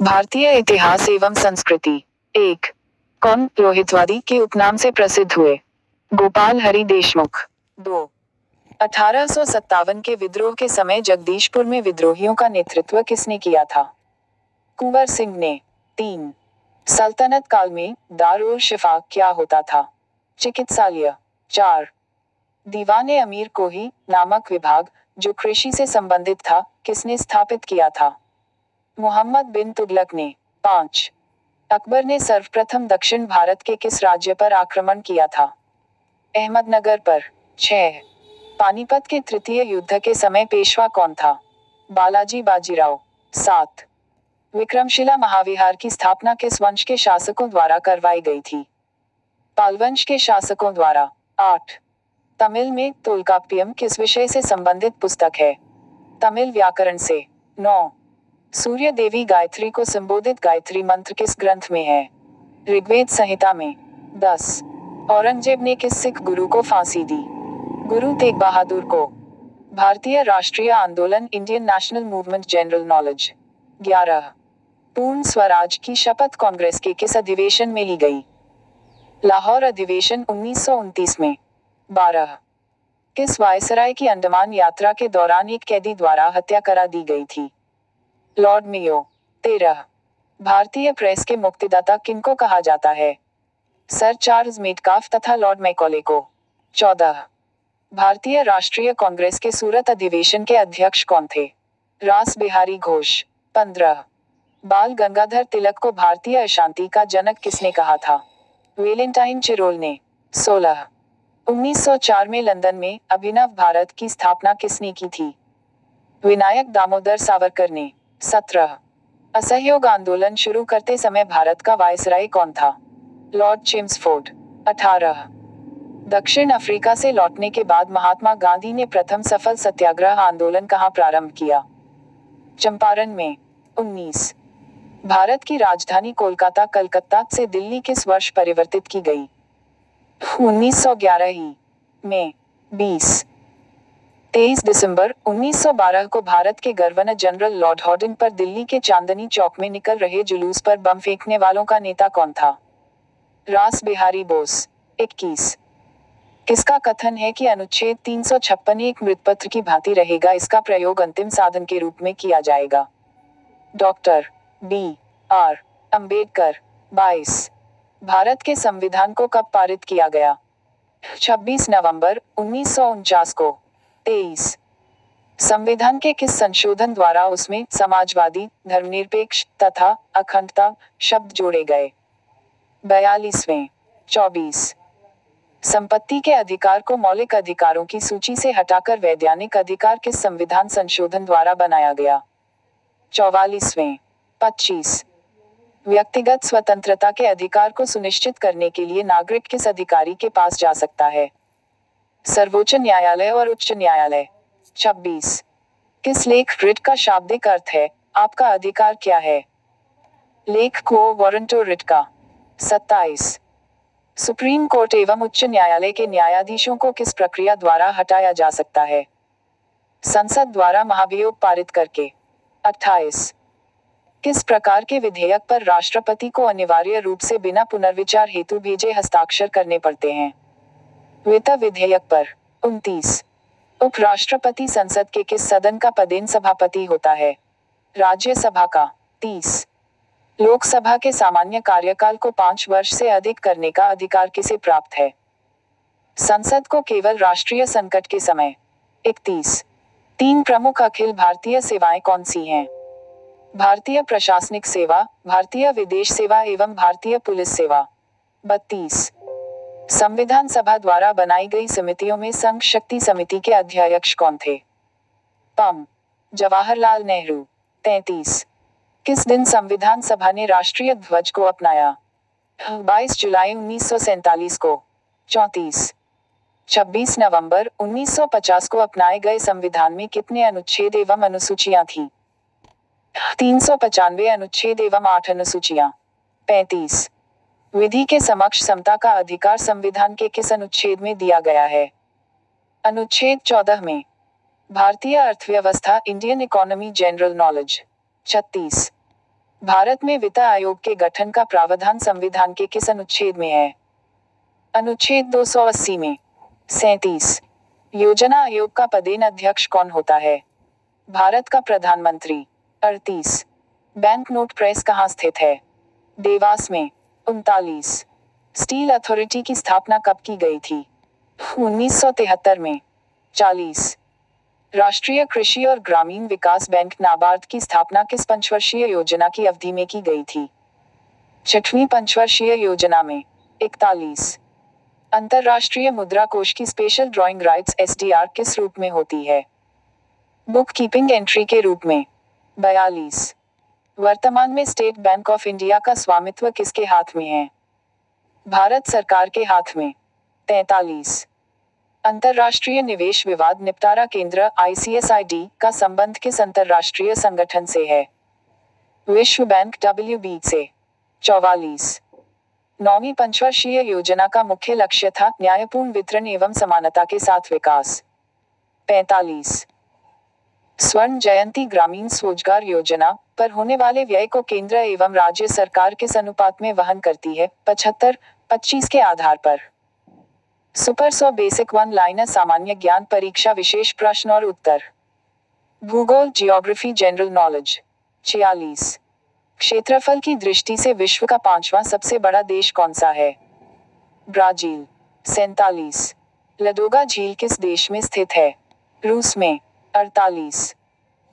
भारतीय इतिहास एवं संस्कृति। 1. कौन रोहितवादी के उपनाम से प्रसिद्ध हुए? गोपाल हरि देशमुख। 2. 1857 के विद्रोह के समय जगदीशपुर में विद्रोहियों का नेतृत्व किसने किया था? कुंवर सिंह ने। 3. सल्तनत काल में दार और शिफा क्या होता था? चिकित्सालय। 4. दीवाने अमीर कोही नामक विभाग जो कृषि से संबंधित था किसने स्थापित किया था? मोहम्मद बिन तुगलक ने। 5. अकबर ने सर्वप्रथम दक्षिण भारत के किस राज्य पर आक्रमण किया था? अहमदनगर पर। 6. पानीपत के तृतीय युद्ध के समय पेशवा कौन था? बालाजी बाजीराव। 7. विक्रमशिला महाविहार की स्थापना किस वंश के शासकों द्वारा करवाई गई थी? पालवंश के शासकों द्वारा। 8. तमिल में तोल्काप्पियम किस विषय से संबंधित पुस्तक है? तमिल व्याकरण से। 9. सूर्य देवी गायत्री को संबोधित गायत्री मंत्र किस ग्रंथ में है? ऋग्वेद संहिता में। 10. औरंगजेब ने किस सिख गुरु को फांसी दी? गुरु तेग बहादुर को। भारतीय राष्ट्रीय आंदोलन Indian national movement general knowledge. 11. पूर्ण स्वराज की शपथ कांग्रेस के किस अधिवेशन में ली गई? लाहौर अधिवेशन 1929 में। 12. किस वायसराय की अंडमान यात्रा के दौरान एक कैदी द्वारा हत्या करा दी गई थी? Lord Mayo. 13. भारतीय प्रेस के मुक्तिदाता किनको कहा जाता है? सर चार्ल्स मेटकाफ तथा लॉर्ड मैकॉले को। 14. भारतीय राष्ट्रीय कांग्रेस के सूरत अधिवेशन के अध्यक्ष कौन थे? रास बिहारी घोष। 15. बाल गंगाधर तिलक को भारतीय अशांति का जनक किसने कहा था? वेलेंटाइन चिरोल ने। 16. 1904 में लंदन में अभिनव भारत की स्थापना किसने की थी? विनायक दामोदर सावरकर ने। 17. असहयोग आंदोलन शुरू करते समय भारत का वायसराय कौन था? Lord Chelmsford. 18. दक्षिण अफ्रीका से लौटने के बाद महात्मा गांधी ने प्रथम सफल सत्याग्रह आंदोलन कहाँ प्रारंभ किया? चंपारण में। 19. भारत की राजधानी कोलकाता कलकत्ता से दिल्ली किस वर्ष परिवर्तित की गई? 1911 ही में। 20. 23 दिसंबर 1912 को भारत के गवर्नर जनरल लॉर्ड हॉर्डिन पर दिल्ली के चांदनी चौक में निकल रहे जुलूस पर बम फेंकने वालों का नेता कौन था? रास बिहारी बोस। 21. किसका कथन है कि अनुच्छेद 356 एक मृतपत्र की भांति रहेगा, इसका प्रयोग अंतिम साधन के रूप में किया जाएगा? Doctor B R Ambedkar. 22. Bharat के संविधान को कब पारित किया गया? 26 नवंबर 1949 को। 23. संविधान के किस संशोधन द्वारा उसमें समाजवादी, धर्मनिरपेक्ष तथा अखंडता शब्द जोड़े गए? 42वें। 24. संपत्ति के अधिकार को मौलिक अधिकारों की सूची से हटाकर वैधानिक अधिकार किस संविधान संशोधन द्वारा बनाया गया? 44वें। 25. व्यक्तिगत स्वतंत्रता के अधिकार को सुनिश्चित करने के लिए नागरिक किस अधिकारी के पास जा सकता है? सर्वोच्च न्यायालय और उच्च न्यायालय। 26. किस लेख रिट का शाब्दिक अर्थ है आपका अधिकार क्या है? लेख को वारंटो रिट का। 27. सुप्रीम कोर्ट एवं उच्च न्यायालय के न्यायाधीशों को किस प्रक्रिया द्वारा हटाया जा सकता है? संसद द्वारा महाभियोग पारित करके। 28. किस प्रकार के विधेयक पर राष्ट्रपति को अनिवार्य रूप से बिना पुनर्विचार हेतु भेजे हस्ताक्षर करने पड़ते हैं? वित्त विधेयक पर। 29. उपराष्ट्रपति संसद के किस सदन का पदेन सभापति होता है? राज्यसभा का। 30. लोकसभा के सामान्य कार्यकाल को 5 वर्ष से अधिक करने का अधिकार किसे प्राप्त है? संसद को केवल राष्ट्रीय संकट के समय। 31. 3 प्रमुख अखिल भारतीय सेवाएं कौन सी हैं? भारतीय प्रशासनिक सेवा, भारतीय विदेश सेवा एवं भारतीय पुलिस सेवा। 32. संविधान सभा द्वारा बनाई गई समितियों में संघ शक्ति समिति के अध्यक्ष कौन थे? पम. जवाहरलाल नेहरू। 33. किस दिन संविधान सभा ने राष्ट्रीय ध्वज को अपनाया? 22 जुलाई 1947 को। 34. 26 नवंबर 1950 को अपनाए गए संविधान में कितने अनुच्छेद एवं अनुसूचियां थीं? 395 अनुच्छेद एवं 8 अनुसूचियां। 35. विधि के समक्ष समता का अधिकार संविधान के किस अनुच्छेद में दिया गया है? अनुच्छेद 14 में। भारतीय अर्थव्यवस्था Indian economy general knowledge. 36. Bharat में वित्त आयोग के गठन का प्रावधान संविधान के किस अनुच्छेद में है? अनुच्छेद 280 में। 37। योजना आयोग का पदेन अध्यक्ष कौन होता है? भारत का प्रधानमंत्री। 38। बैंक नोट प्रेस कहाँ स्थित है? देवास में। 39। स्टील अथॉरिटी की स्थापना कब की गई थी? 1973 में। 40। राष्ट्रीय कृषि और ग्रामीण विकास बैंक नाबार्ड की स्थापना किस पंचवर्षीय योजना की अवधि में की गई थी? 6वीं पंचवर्षीय योजना में। 41। अंतर्राष्ट्रीय मुद्रा कोष की स्पेशल ड्राइंग राइट्स एसडीआर किस रूप में होती है? बुक कीपिंग एंट्री के रूप में। 42। वर्तमान में स्टेट बैंक ऑफ इंडिया का स्वामित्व किसके हाथ में है? भारत सरकार के हाथ में। 43। अंतर्राष्ट्रीय निवेश विवाद निपटारा केंद्र ICSID का संबंध किस अंतर्राष्ट्रीय संगठन से है? विश्व बैंक WB से। 44। 9वीं पंचवर्षीय योजना का मुख्य लक्ष्य था न्यायपूर्ण वितरण एवं समानता के साथ विकास। 45। स्वर्ण जयंती ग्रामीण स्वरोजगार योजना पर होने वाले व्यय को केंद्र एवं राज्य सरकार किस अनुपात में वहन करती है? 75-25 के आधार पर। सुपर 100 बेसिक 1 लाइनर सामान्य ज्ञान परीक्षा विशेष प्रश्न और उत्तर। भूगोल जियोग्राफी जनरल नॉलेज। 46। क्षेत्रफल की दृष्टि से विश्व का 5वां सबसे बड़ा देश कौन सा है? ब्राजील। 47। लडोगा झील किस देश में स्थित है? रूस में। 48।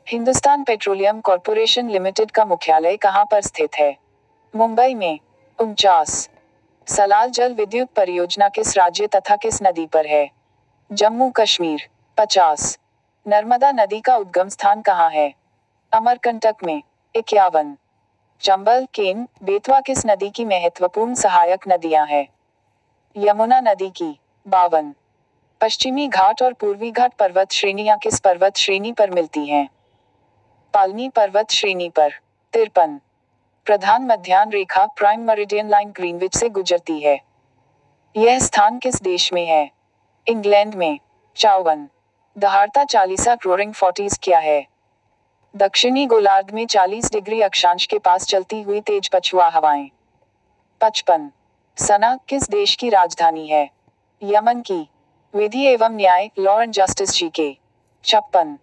हिंदुस्तान पेट्रोलियम कॉर्पोरेशन लिमिटेड का मुख्यालय कहाँ पर स्थित है? मुंबई में। 49। सलाल जल विद्युत परियोजना किस राज्य तथा किस नदी पर है? जम्मू कश्मीर। 50। नर्मदा नदी का उद्गम स्थान कहाँ है? अमरकंटक में। 51। चंबल, केन, बेतवा किस नदी की महत्वपूर्ण सहायक नदियां हैं? यमुना नदी की। 52। पश्चिमी घाट और पूर्वी घाट पर्वत श्रेणियां किस पर्वत श्रेणी पर मिलती हैं? पालनी पर्वत श्रेणी पर। 53। प्रधान मध्याह्न रेखा प्राइम मेरिडियन लाइन ग्रीनविच से गुजरती है। यह स्थान किस देश में है? इंग्लैंड में। 54। दहाड़ता चालीसा रोअरिंग 40 क्या है? दक्षिणी गोलार्ध में 40 डिग्री अक्षांश के पास चलती हुई तेज पछुआ हवाएं। 55। सना किस देश की राजधानी है? यमन की। विधि एवं न्याय लॉ एंड जस्टिस जीके। 56।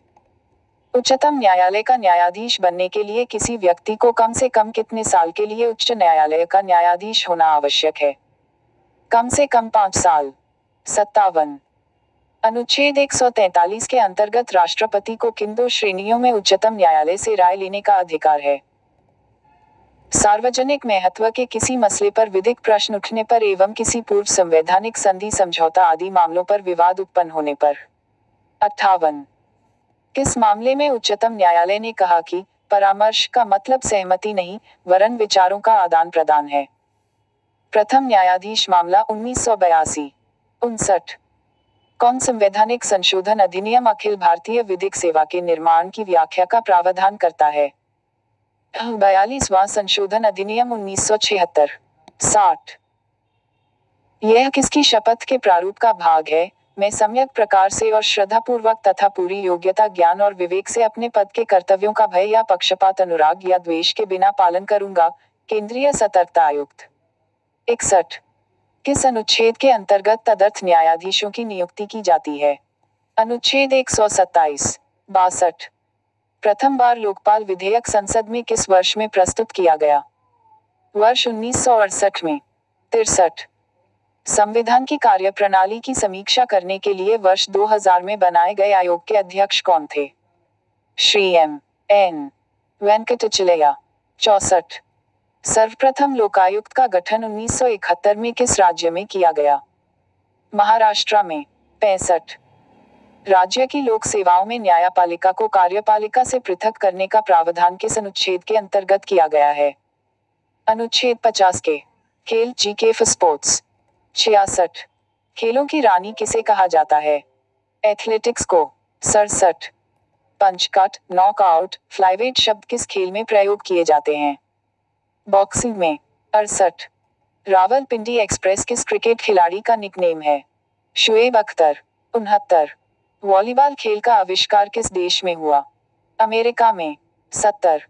उच्चतम न्यायालय का न्यायाधीश बनने के लिए किसी व्यक्ति को कम से कम कितने साल के लिए उच्च न्यायालय का न्यायाधीश होना आवश्यक है? कम से कम 5 साल। 57। अनुच्छेद 143 के अंतर्गत राष्ट्रपति को किन 2 श्रेणियों में उच्चतम न्यायालय से राय लेने का अधिकार है? सार्वजनिक महत्व के किसी मसले पर विधिक प्रश्न उठने पर एवं किसी पूर्व संवैधानिक संधि समझौता आदि मामलों पर विवाद उत्पन्न होने पर। 58। किस मामले में उच्चतम न्यायालय ने कहा कि परामर्श का मतलब सहमति नहीं वरन विचारों का आदान प्रदान है? प्रथम न्यायाधीश मामला 1982। 59। कौन संवैधानिक संशोधन अधिनियम अखिल भारतीय विधिक सेवा के निर्माण की व्याख्या का प्रावधान करता है? 42वां संशोधन अधिनियम 1976। 60। यह किसकी शपथ के प्रारूप का भाग है? मैं सम्यक प्रकार से और श्रद्धापूर्वक तथा पूरी योग्यता ज्ञान और विवेक से अपने पद के कर्तव्यों का भय या पक्षपात अनुराग या द्वेष के बिना पालन करूंगा। केंद्रीय सतर्कता आयुक्त। 61। किस अनुच्छेद के अंतर्गत तदर्थ न्यायाधीशों की नियुक्ति की जाती है? अनुच्छेद 127। 62। प्रथम बार लोकपाल विधेयक संसद में किस वर्ष में प्रस्तुत किया गया? वर्ष 1968 में। 63। संविधान की कार्यप्रणाली की समीक्षा करने के लिए वर्ष 2000 में बनाए गए आयोग के अध्यक्ष कौन थे? श्री M.N. वेंकटचलैया। 64। सर्वप्रथम लोकायुक्त का गठन 1971 में किस राज्य में किया गया? महाराष्ट्र में। 65। राज्य की लोक सेवाओं में न्यायपालिका को कार्यपालिका से पृथक करने का प्रावधान किस अनुच्छेद के अंतर्गत किया गया है? अनुच्छेद 50 के। खेल जीके फॉर स्पोर्ट्स। 66। खेलों की रानी किसे कहा जाता है? एथलेटिक्स को। 67। पंचकट, नॉकआउट, फ्लाइवेट शब्द किस खेल में प्रयोग किए जाते हैं? बॉक्सिंग में। 68। रावलपिंडी एक्सप्रेस किस क्रिकेट खिलाड़ी का निकनेम है? शुएब अख्तर। 69। वॉलीबॉल खेल का आविष्कार किस देश में हुआ? अमेरिका में। 70।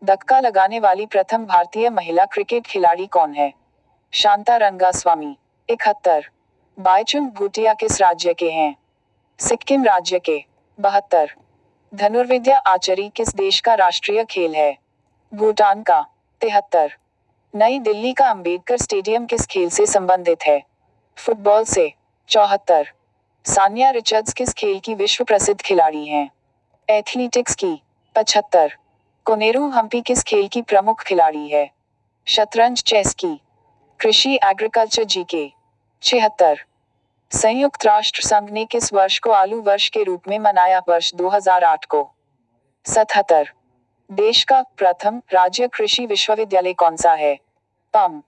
धक्का लगाने वाली प्रथम भारतीय महिला क्रिकेट खिलाड़ी कौन है? शांता रंगास्वामी। 71। बायचुंग भूटिया किस राज्य के हैं? सिक्किम राज्य के। 72। धनुर्विद्या आर्चरी किस देश का राष्ट्रीय खेल है? भूटान का। 73। नई दिल्ली का अंबेडकर स्टेडियम किस खेल से संबंधित है? फुटबॉल से। 74। सानिया रिचर्ड्स किस खेल की विश्व प्रसिद्ध खिलाड़ी हैं? एथलेटिक्स की। 75। कोनेरू हम्पी किस खेल की प्रमुख खिलाड़ी है? शतरंज चेस की। कृषि एग्रीकल्चर जीके। 76। संयुक्त राष्ट्र संघ ने किस वर्ष को आलू वर्ष के रूप में मनाया? वर्ष 2008 को। 77। देश का प्रथम राज्य कृषि विश्वविद्यालय कौन सा है? पम।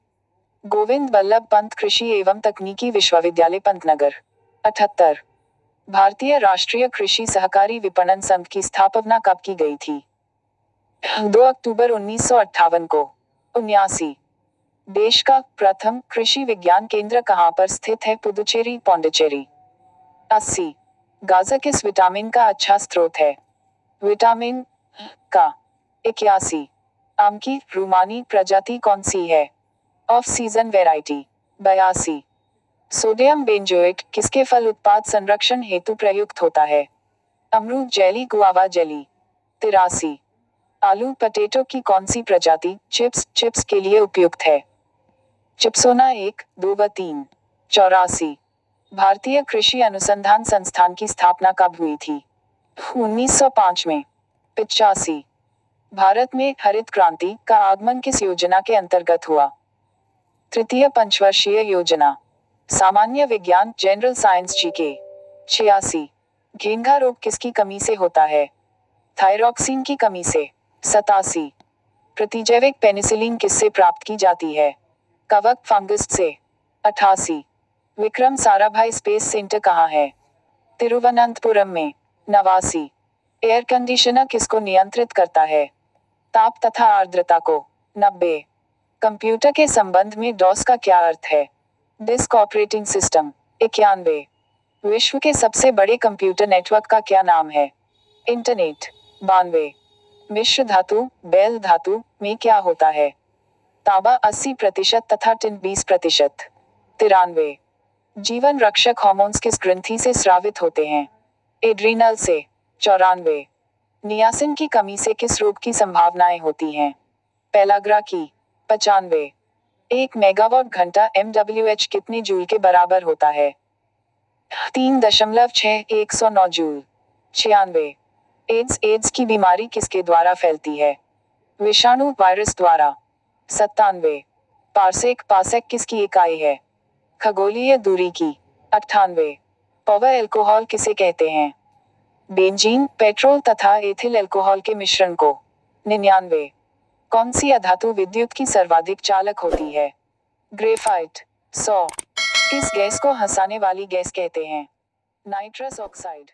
गोविंद बल्लभ पंत कृषि एवं तकनीकी विश्वविद्यालय पंतनगर। 78। भारतीय राष्ट्रीय कृषि सहकारी विपणन संघ की स्थापना कब की गई थी? 2 अक्टूबर 1958 को। 79। देश का प्रथम कृषि विज्ञान केंद्र कहाँ पर स्थित है? पुदुचेरी पौंडीचेरी। 80। गाजर किस विटामिन का अच्छा स्रोत है? विटामिन का। 81। आम की रूमानी प्रजाति कौन सी है? Off season variety. 82। Sodium benzoate किसके फल उत्पाद संरक्षण हेतु प्रयुक्त होता है? अमरूद जेली गुआवा जेली। 83। आलू पटेटो की कौन सी प्रजाति चिप्स के लिए उपयुक्त है? चिप्सोना 1, 2 व 3। 84। भारतीय कृषि अनुसंधान संस्थान की स्थापना कब हुई थी? 1905 में। 85। भारत में हरित क्रांति का आगमन किस योजना के अंतर्गत हुआ? तृतीय पंचवर्षीय योजना। सामान्य विज्ञान जनरल साइंस जीके। 86। घेंघा रोग किसकी कमी से होता है? थायरॉक्सिन की कमी से। 87। प्रतिजैविक पेनिसिलिन किससे प्राप्त की जाती है? कवक फंगस से। 88। विक्रम साराभाई स्पेस सेंटर कहाँ है? तिरुवनंतपुरम में। 89। एयर कंडीशनर किसको नियंत्रित करता है? ताप तथा आर्द्रता को। 90। कंप्यूटर के संबंध में डॉस का क्या अर्थ है? Disk operating system. 91। विश्व के सबसे बड़े कंप्यूटर नेटवर्क का क्या नाम है? इंटरनेट। 92। मिश्र धातु बेल धातु में क्या होता है? तांबा 80% तथा टिन 20%। 93। जीवन रक्षक हार्मोन्स किस ग्रंथि से स्रावित होते हैं? एड्रीनल से। 94। नियासिन की कमी से किस रोग की संभावनाएं होती हैं? पेलाग्रा की। 95। 1 मेगावाट घंटा MWH कितने जूल के बराबर होता है? 3.6109 जूल। 96। एड्स की बीमारी किसके द्वारा फैलती है? विषाणु वायरस द्वारा। 97। पार्सेक किसकी इकाई है? खगोलीय दूरी की। 98। पॉवर एल्कोहल किसे कहते हैं? बेंजीन पेट्रोल तथा एथिल अल्कोहल के मिश्रण को। 99। कौन सी अधातु विद्युत की सर्वाधिक चालक होती है? ग्रेफाइट। 100। किस गैस को हंसाने वाली गैस कहते हैं? Nitrous oxide.